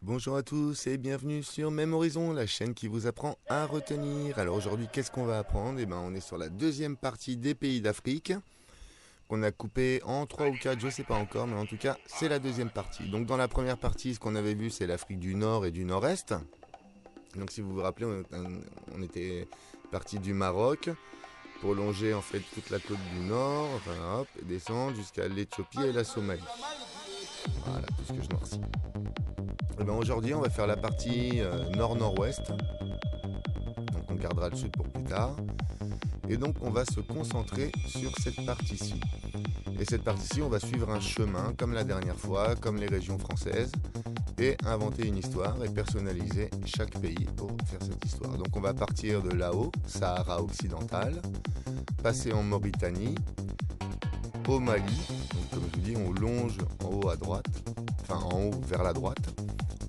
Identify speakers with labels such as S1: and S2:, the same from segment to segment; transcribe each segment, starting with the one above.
S1: Bonjour à tous et bienvenue sur Même Horizon, la chaîne qui vous apprend à retenir. Alors aujourd'hui, qu'est-ce qu'on va apprendre? On est sur la deuxième partie des pays d'Afrique, qu'on a coupé en 3 ou 4, je sais pas encore, mais en tout cas, c'est la deuxième partie. Donc dans la première partie, ce qu'on avait vu, c'est l'Afrique du Nord et du Nord-Est. Donc si vous vous rappelez, on était parti du Maroc pour longer en fait toute la côte du Nord, enfin hop, et descendre jusqu'à l'Éthiopie et la Somalie. Voilà, tout ce que je noircis. Aujourd'hui, on va faire la partie nord-nord-ouest. Donc on gardera le sud pour plus tard. Et donc on va se concentrer sur cette partie-ci. Et cette partie-ci, on va suivre un chemin comme la dernière fois, comme les régions françaises, et inventer une histoire et personnaliser chaque pays pour faire cette histoire. Donc on va partir de là-haut, Sahara occidental, passer en Mauritanie, au Mali. Donc comme je vous dis, on longe en haut à droite, enfin en haut vers la droite,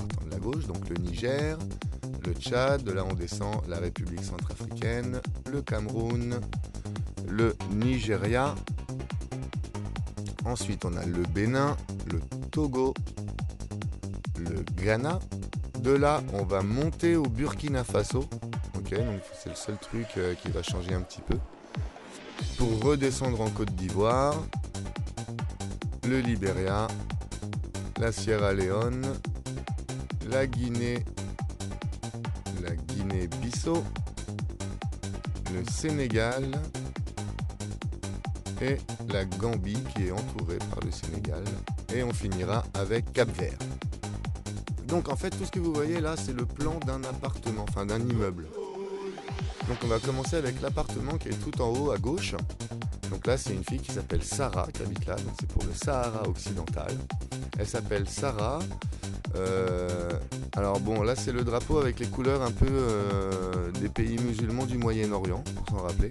S1: en partant de la gauche, donc le Niger, le Tchad, de là on descend la République centrafricaine, le Cameroun, le Nigeria. Ensuite on a le Bénin, le Togo, le Ghana. De là on va monter au Burkina Faso. Ok, donc c'est le seul truc qui va changer un petit peu. Pour redescendre en Côte d'Ivoire, le Libéria, la Sierra Leone, la Guinée-Bissau, le Sénégal et la Gambie qui est entourée par le Sénégal. Et on finira avec Cap-Vert. Donc en fait tout ce que vous voyez là c'est le plan d'un appartement, enfin d'un immeuble. Donc on va commencer avec l'appartement qui est tout en haut à gauche. Donc là c'est une fille qui s'appelle Sarah qui habite là, donc c'est pour le Sahara occidental. Elle s'appelle Sarah. Alors bon là c'est le drapeau avec les couleurs un peu des pays musulmans du Moyen-Orient, pour s'en rappeler.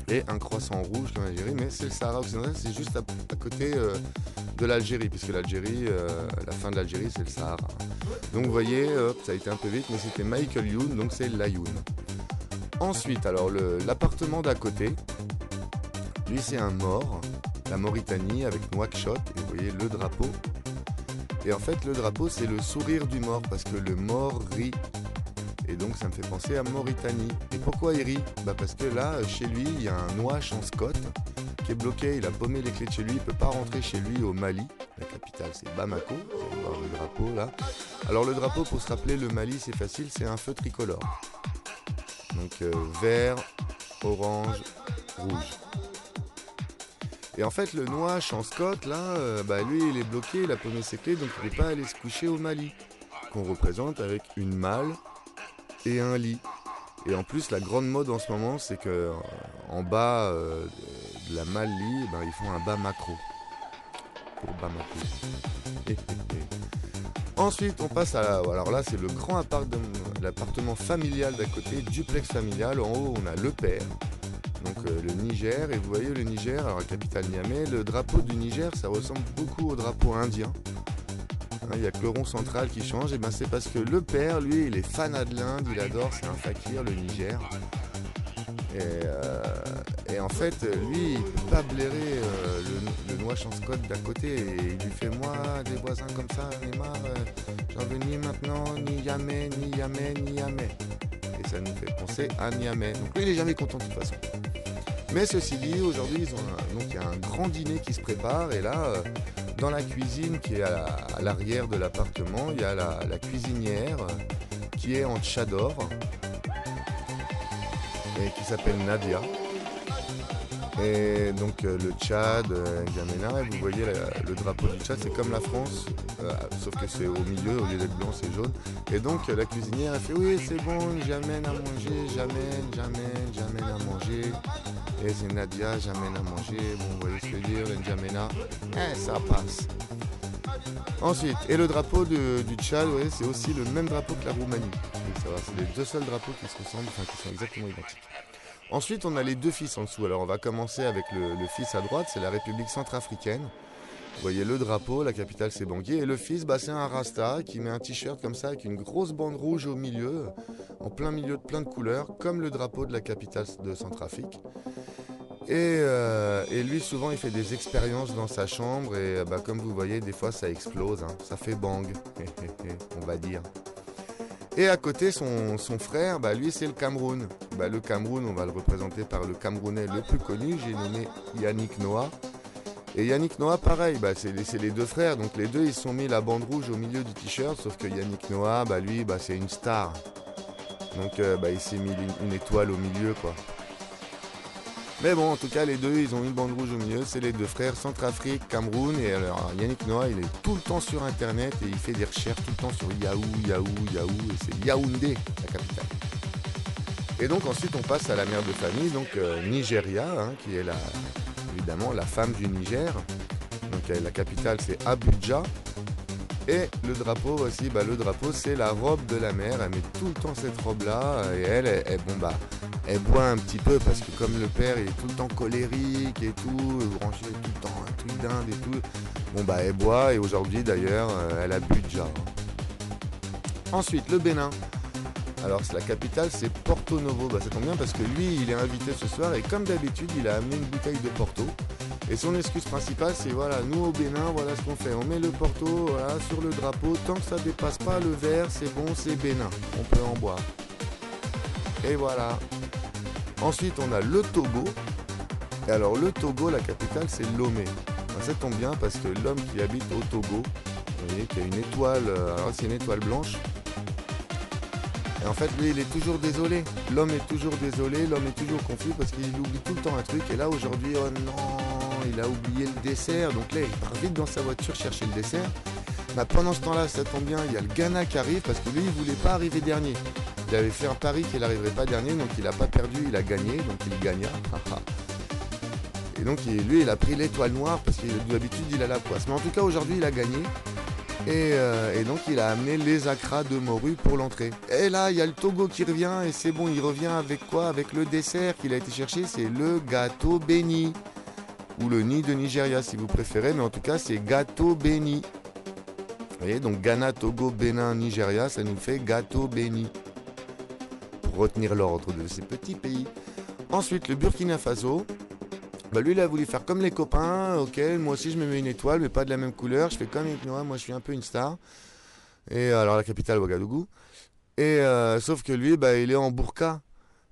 S1: Et un croissant rouge comme l'Algérie, mais c'est le Sahara occidental, c'est juste à côté de l'Algérie, puisque l'Algérie, la fin de l'Algérie c'est le Sahara. Donc vous voyez, ça a été un peu vite, mais c'était Michael Youn, donc c'est l'Ayoun. Ensuite, alors l'appartement d'à côté, lui c'est un Maure, la Mauritanie avec Nouakchott, et vous voyez le drapeau. Et en fait le drapeau c'est le sourire du Maure, parce que le Maure rit. Et donc ça me fait penser à Mauritanie. Et pourquoi il rit? Parce que là, chez lui, il y a un Nouache en Scott qui est bloqué, il a paumé les clés de chez lui, il ne peut pas rentrer chez lui au Mali. La capitale c'est Bamako, vous allez voir le drapeau là. Alors le drapeau, pour se rappeler, le Mali c'est facile, c'est un feu tricolore. Donc vert, orange, rouge. Et en fait le Nouache en Scott là, lui il est bloqué, il a paumé ses clés, donc il ne peut pas aller se coucher au Mali. Qu'on représente avec une malle et un lit. Et en plus la grande mode en ce moment c'est que en bas de la malle lit, ils font un bas macro. Pour Bamako. Ensuite on passe à... Alors là c'est le grand l'appartement familial d'à côté, duplex familial. En haut on a le père, donc le Niger. Et vous voyez le Niger, alors la capitale Niamey, le drapeau du Niger ça ressemble beaucoup au drapeau indien. Il n'y a que le rond central qui change, et c'est parce que le père, lui, il est fanat de l'Inde, il adore, c'est un fakir, le Niger. Et en fait, lui, il ne peut pas blairer le Nouache en Scott d'à côté, et il lui fait, moi, des voisins comme ça, j'en ai marre, j'en veux ni maintenant, ni jamais, ni jamais, ni jamais. Et ça nous fait penser à Niamey. Donc lui, il n'est jamais content de toute façon. Mais ceci dit, aujourd'hui, il y a un grand dîner qui se prépare, et là... dans la cuisine qui est à l'arrière de l'appartement, il y a la cuisinière qui est en tchador et qui s'appelle Nadia. Et donc le Tchad, N'Djamena, et vous voyez le drapeau du Tchad, c'est comme la France, sauf que c'est au milieu, au lieu d'être blanc c'est jaune. Et donc la cuisinière elle fait oui c'est bon, j'amène à manger, j'amène à manger. Et c'est Nadia, j'amène à manger, bon vous voyez ce que je veux dire, N'Djamena, ça passe. Ensuite, et le drapeau du Tchad, ouais, c'est aussi le même drapeau que la Roumanie. C'est les deux seuls drapeaux qui se ressemblent, enfin qui sont exactement identiques. Ensuite, on a les deux fils en dessous. Alors, on va commencer avec le fils à droite, c'est la République centrafricaine. Vous voyez le drapeau, la capitale c'est Bangui. Et le fils, c'est un Rasta qui met un t-shirt comme ça avec une grosse bande rouge au milieu, en plein milieu de plein de couleurs, comme le drapeau de la capitale de Centrafrique. Et lui, souvent, il fait des expériences dans sa chambre et comme vous voyez, des fois, ça explose, hein. Ça fait bang, on va dire. Et à côté, son frère, lui, c'est le Cameroun. Le Cameroun, on va le représenter par le Camerounais le plus connu, j'ai nommé Yannick Noah. Et Yannick Noah, pareil, c'est les deux frères. Donc les deux, ils se sont mis la bande rouge au milieu du t-shirt, sauf que Yannick Noah, lui, c'est une star. Donc il s'est mis une étoile au milieu, quoi. Mais bon, en tout cas, les deux, ils ont une bande rouge au milieu. C'est les deux frères, Centrafrique, Cameroun. Et alors, Yannick Noah, il est tout le temps sur Internet et il fait des recherches tout le temps sur Yahoo. Et c'est Yaoundé, la capitale. Et donc, ensuite, on passe à la mère de famille, donc Nigeria, hein, qui est évidemment la femme du Niger. Donc, la capitale, c'est Abuja. Et le drapeau aussi, le drapeau, c'est la robe de la mère. Elle met tout le temps cette robe-là. Et elle boit un petit peu parce que comme le père il est tout le temps colérique et tout, branché tout le temps un truc d'Inde et tout, elle boit et aujourd'hui d'ailleurs elle a bu déjà. Ensuite le Bénin. Alors la capitale c'est Porto Novo, ça tombe bien parce que lui il est invité ce soir et comme d'habitude il a amené une bouteille de Porto. Et son excuse principale c'est voilà, nous au Bénin voilà ce qu'on fait, on met le Porto sur le drapeau, tant que ça dépasse pas le verre c'est bon, c'est Bénin, on peut en boire. Et voilà. Ensuite, on a le Togo. Et alors, le Togo, la capitale, c'est Lomé. Ça tombe bien parce que l'homme qui habite au Togo, vous voyez qu'il y a une étoile, alors c'est une étoile blanche. Et en fait, lui, il est toujours désolé. L'homme est toujours désolé, l'homme est toujours confus parce qu'il oublie tout le temps un truc. Et là, aujourd'hui, oh non, il a oublié le dessert. Donc là, il part vite dans sa voiture chercher le dessert. Pendant ce temps-là, ça tombe bien, il y a le Ghana qui arrive parce que lui, il voulait pas arriver dernier. Il avait fait un pari qu'il n'arriverait pas dernier, donc il n'a pas perdu, il a gagné, donc il gagna. Et donc lui, il a pris l'étoile noire parce que d'habitude, il a la poisse. Mais en tout cas, aujourd'hui, il a gagné. Et donc, il a amené les acras de morue pour l'entrée. Et là, il y a le Togo qui revient, et c'est bon, il revient avec quoi? Avec le dessert qu'il a été chercher, c'est le gâteau béni. Ou le nid de Nigeria, si vous préférez, mais en tout cas, c'est gâteau béni. Vous voyez, donc Ghana, Togo, Bénin, Nigeria, ça nous fait gâteau béni. Pour retenir l'ordre de ces petits pays. Ensuite, le Burkina Faso. Lui, il a voulu faire comme les copains. Ok, moi aussi, je me mets une étoile, mais pas de la même couleur. Je fais comme les Noix, moi, je suis un peu une star. Et alors, la capitale, Ouagadougou. Et sauf que lui, il est en burqa.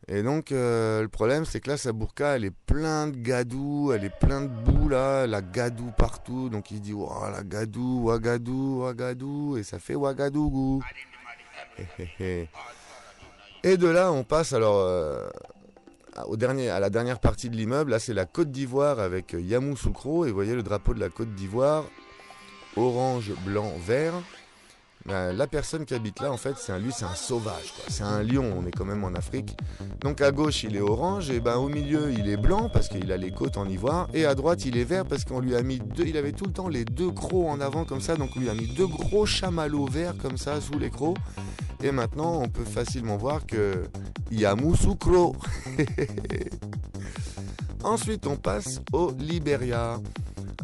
S1: Et donc, le problème, c'est que là, sa burqa, elle est pleine de gadou, elle est pleine de boue, là, la gadou partout. Donc, il dit, oh, la gadou, Ouagadou, Ouagadou, et ça fait Ouagadougou. Et de là, on passe alors à la dernière partie de l'immeuble. Là, c'est la Côte d'Ivoire avec Yamoussoukro. Et vous voyez le drapeau de la Côte d'Ivoire, orange, blanc, vert. La personne qui habite là, en fait, c'est un sauvage, quoi. C'est un lion, on est quand même en Afrique. Donc à gauche, il est orange, et au milieu, il est blanc parce qu'il a les côtes en ivoire, et à droite, il est vert parce qu'on lui a mis il avait tout le temps les deux crocs en avant comme ça, donc on lui a mis deux gros chamallows verts comme ça sous les crocs. Et maintenant, on peut facilement voir que Yamoussoukro. Ensuite, on passe au Libéria.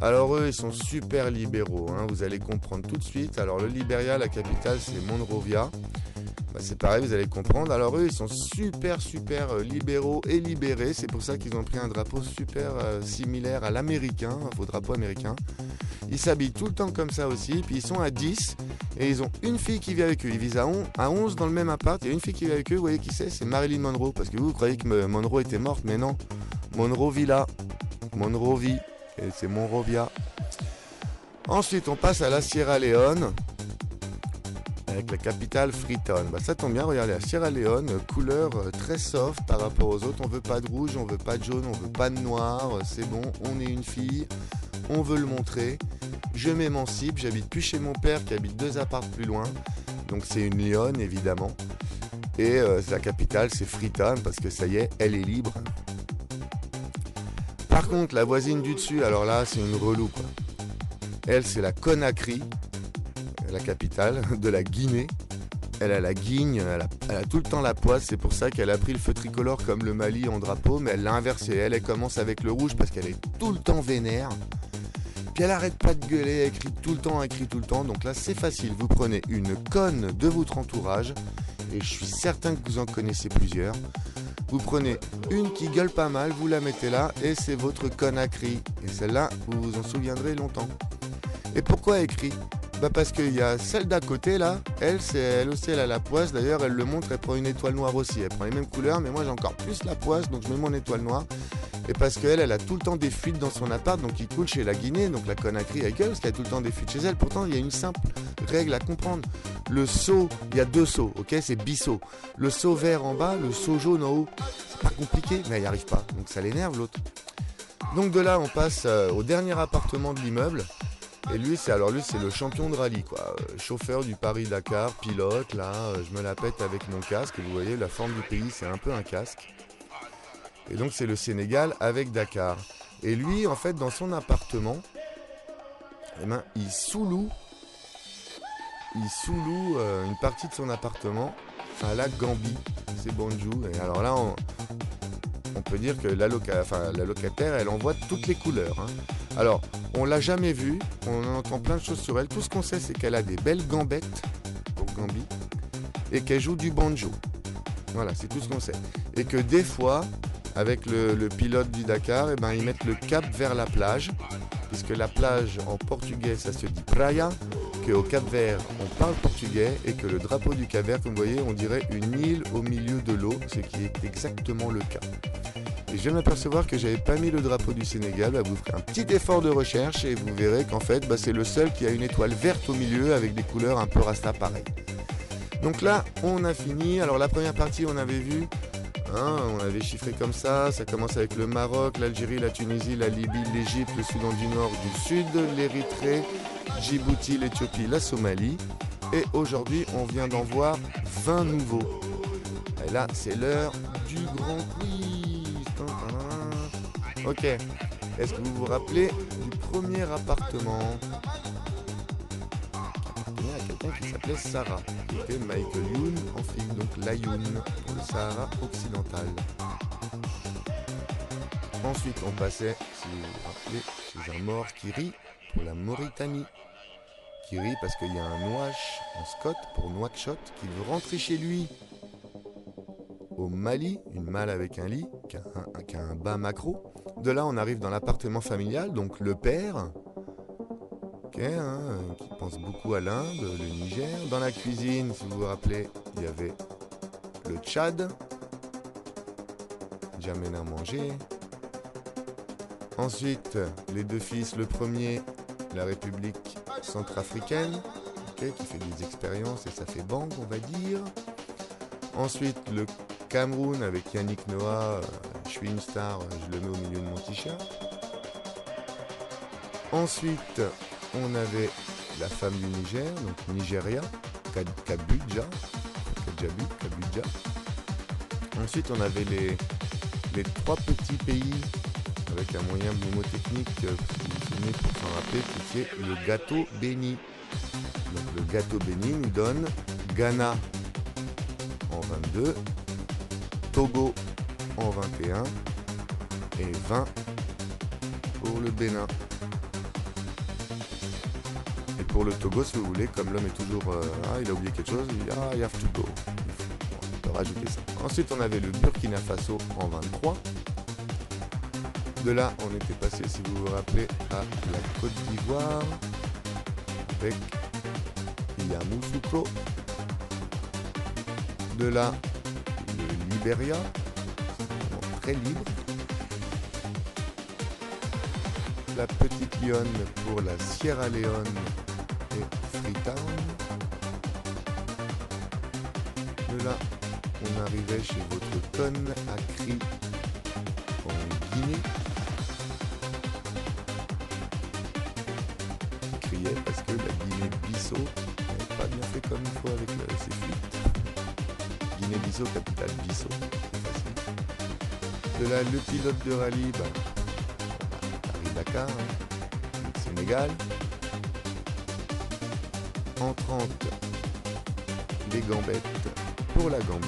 S1: Alors eux, ils sont super libéraux, hein, vous allez comprendre tout de suite. Alors le Libéria, la capitale, c'est Monrovia. C'est pareil, vous allez comprendre. Alors eux, ils sont super libéraux et libérés. C'est pour ça qu'ils ont pris un drapeau super similaire à l'américain, au drapeau américain. Ils s'habillent tout le temps comme ça aussi. Puis ils sont à 10 et ils ont une fille qui vit avec eux. Ils vivent à 11 dans le même appart. Il y a une fille qui vit avec eux, vous voyez qui c'est Marilyn Monroe. Parce que vous croyez que Monroe était morte, mais non. Monrovia. Et c'est Monrovia. Ensuite, on passe à la Sierra Leone avec la capitale Freetown. Ça tombe bien, regardez, la Sierra Leone, couleur très soft par rapport aux autres. On veut pas de rouge, on veut pas de jaune, on veut pas de noir. C'est bon, on est une fille, on veut le montrer. Je m'émancipe, j'habite plus chez mon père qui habite 2 apparts plus loin. Donc c'est une lionne évidemment. Et la capitale c'est Freetown parce que ça y est, elle est libre. Par contre, la voisine du dessus, alors là, c'est une relou, quoi. Elle, c'est la Conakry, la capitale de la Guinée. Elle a la guigne, elle a tout le temps la poisse. C'est pour ça qu'elle a pris le feu tricolore comme le Mali en drapeau, mais elle l'a inversé. Elle commence avec le rouge parce qu'elle est tout le temps vénère. Puis elle arrête pas de gueuler, elle crie tout le temps. Donc là, c'est facile. Vous prenez une conne de votre entourage, et je suis certain que vous en connaissez plusieurs. Vous prenez une qui gueule pas mal, vous la mettez là et c'est votre Conakry. Et celle-là, vous vous en souviendrez longtemps. Et pourquoi écrit? Parce qu'il y a celle d'à côté là, elle aussi elle a la poisse, d'ailleurs elle le montre, elle prend une étoile noire aussi, elle prend les mêmes couleurs, mais moi j'ai encore plus la poisse, donc je mets mon étoile noire. Et parce qu'elle, elle a tout le temps des fuites dans son appart, donc il coule chez la Guinée, donc la Conakry elle gueule parce qu'elle a tout le temps des fuites chez elle. Pourtant il y a une simple règle à comprendre. Le seau, il y a 2 seaux, ok, c'est bissau. Le seau vert en bas, le seau jaune en haut. C'est pas compliqué, mais elle n'y arrive pas, donc ça l'énerve l'autre. Donc de là on passe au dernier appartement de l'immeuble. Et lui c'est le champion de rallye quoi, chauffeur du Paris-Dakar, pilote là, je me la pète avec mon casque, et vous voyez la forme du pays c'est un peu un casque. Et donc c'est le Sénégal avec Dakar. Et lui en fait dans son appartement, il sous-loue une partie de son appartement à la Gambie, c'est Banjul. Et alors là on peut dire que la locataire elle envoie toutes les couleurs hein. Alors on l'a jamais vue, on entend plein de choses sur elle, tout ce qu'on sait c'est qu'elle a des belles gambettes pour Gambie et qu'elle joue du banjo, voilà c'est tout ce qu'on sait, et que des fois avec le pilote du Dakar ils mettent le cap vers la plage, puisque la plage en portugais ça se dit praia, qu'au Cap-Vert on parle portugais, et que le drapeau du Cap-Vert comme vous voyez on dirait une île au milieu de l'eau, ce qui est exactement le cas. Et je viens de m'apercevoir que j'avais pas mis le drapeau du Sénégal. Vous ferez un petit effort de recherche et vous verrez qu'en fait c'est le seul qui a une étoile verte au milieu avec des couleurs un peu rasta pareil. Donc là on a fini. Alors la première partie on avait vu, on avait chiffré comme ça commence avec le Maroc, l'Algérie, la Tunisie, la Libye, l'Égypte, le Soudan du Nord, du Sud, l'Érythrée, Djibouti, l'Éthiopie, la Somalie. Et aujourd'hui on vient d'en voir 20 nouveaux. Et là c'est l'heure du grand quiz. Ok, est-ce que vous vous rappelez du premier appartement? Il appartenait à quelqu'un qui s'appelait Sarah, qui était Michael Youn en fille, donc l'Ayoun, pour le Sahara occidental. Ensuite, on passait, si vous vous rappelez, chez un mort qui rit pour la Mauritanie. Qui rit parce qu'il y a un Nouache en Scott pour Nouakchott qui veut rentrer chez lui. Au Mali, une malle avec un lit, qui a un bas macro. De là, on arrive dans l'appartement familial, donc le père, qui pense beaucoup à l'Inde, le Niger. Dans la cuisine, si vous vous rappelez, il y avait le Tchad, Djamena à manger. Ensuite, les 2 fils, le premier, la République centrafricaine, qui fait des expériences et ça fait bang, on va dire. Ensuite, le Cameroun avec Yannick Noah, je suis une star, je le mets au milieu de mon t-shirt. Ensuite, on avait la femme du Niger, donc Nigeria, Kabudja. Ensuite, on avait les 3 petits pays avec un moyen mnémotechnique, si vous vous souvenez pour s'en rappeler, qui est le gâteau béni. Donc le gâteau béni nous donne Ghana en 22, Togo en 21 et 20 pour le Bénin. Et pour le Togo, si vous voulez, comme l'homme est toujours... il a oublié quelque chose, il dit « I have to go ». On peut rajouter ça. Ensuite, on avait le Burkina Faso en 23. De là, on était passé, si vous vous rappelez, à la Côte d'Ivoire avec Yamoussoukro. De là, le Libéria, très libre. La Petite Lionne pour la Sierra Leone et Freetown. De là, on arrivait chez votre Conakry en Guinée. Il criait parce que la Guinée-Bissau n'avait pas bien fait comme il faut avec ses fuites. Guinée-Bissau, capitale Bissau. De là, le pilote de rallye, Paris-Dakar, Sénégal. En 30, les gambettes pour la Gambie.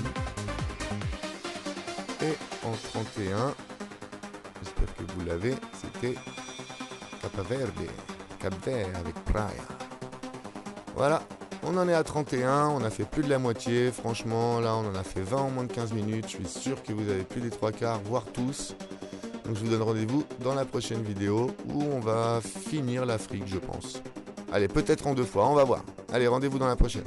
S1: Et en 31, j'espère que vous l'avez, c'était Cap-Vert avec Praia. Voilà, On en est à 31, on a fait plus de la moitié. Franchement, là, on en a fait 20 en moins de 15 minutes. Je suis sûr que vous avez plus des 3/4, voire tous. Donc, je vous donne rendez-vous dans la prochaine vidéo où on va finir l'Afrique, je pense. Allez, peut-être en 2 fois, on va voir. Allez, rendez-vous dans la prochaine.